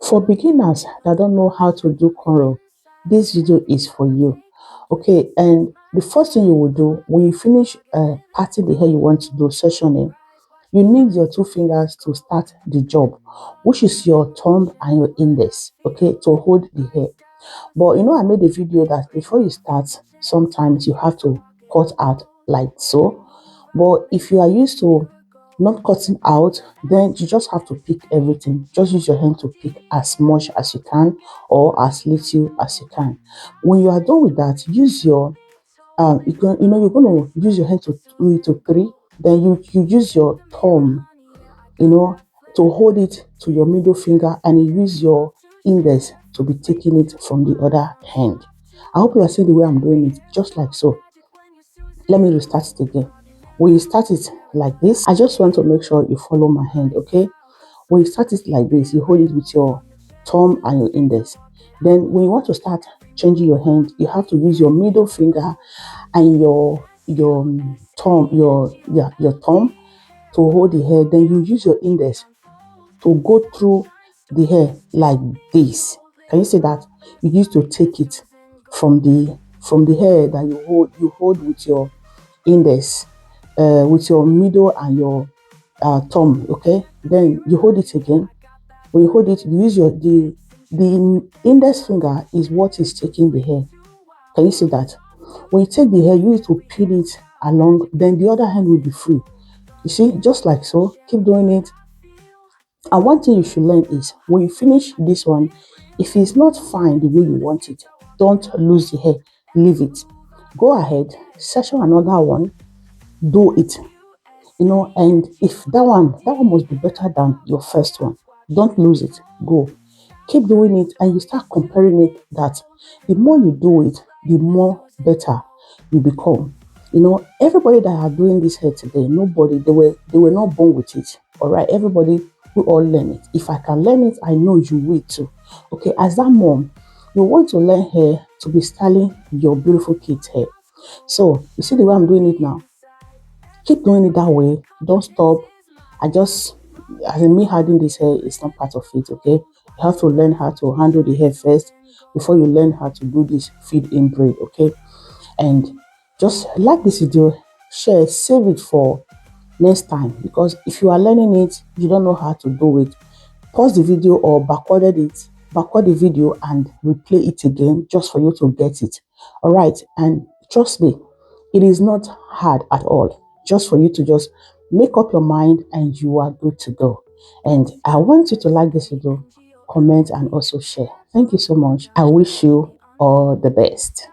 For beginners that don't know how to do cornrow, this video is for you. Okay, and the first thing you will do when you finish parting the hair you want to do sectioning, you need your two fingers to start the job, which is your thumb and your index, okay, to hold the hair. But I made a video that before you start, sometimes you have to cut out like so. But if you are used to not cutting out, then you just have to pick everything. Just use your hand to pick as much as you can or as little as you can. When you are done with that, use your you're gonna use your hand to do it to three. Then you use your thumb, you know, to hold it to your middle finger, and you use your index to be taking it from the other hand. I hope you are seeing the way I'm doing it, just like so. Let me restart it again. When you start it like this, I just want to make sure you follow my hand, okay? When you start it like this, you hold it with your thumb and your index. Then when you want to start changing your hand, you have to use your middle finger and your thumb, your thumb to hold the hair. Then you use your index to go through the hair like this. Can you see that? You used to take it from the hair that you hold with your index, with your middle and your thumb. Okay, then you hold it again. When you hold it, you use the index finger is what is taking the hair. Can you see that? When you take the hair, you need to pin it along, then the other hand will be free. You see, just like so. Keep doing it. And one thing you should learn is when you finish this one, if it's not fine the way you want it, don't lose the hair, leave it. Go ahead, section another one, do it. And if that one must be better than your first one, don't lose it. Go. Keep doing it, and you start comparing it that the more you do it, the more better you become. Everybody that are doing this hair today, nobody, they were not born with it. All right, everybody, we all learn it. If I can learn it, I know you will too. Okay, as that mom, you want to learn hair to be styling your beautiful kids' hair. So you see the way I'm doing it now. Keep doing it that way. Don't stop. I just, as in me hiding this hair is not part of it, okay? You have to learn how to handle the hair first before you learn how to do this feed in braid, okay? And just like this video, share, save it for next time, because if you are learning it, you don't know how to do it, pause the video or backward the video and replay it again just for you to get it. All right, and trust me, it is not hard at all. Just for you to just make up your mind and you are good to go. And I want you to like this video, comment, and also share. Thank you so much. I wish you all the best.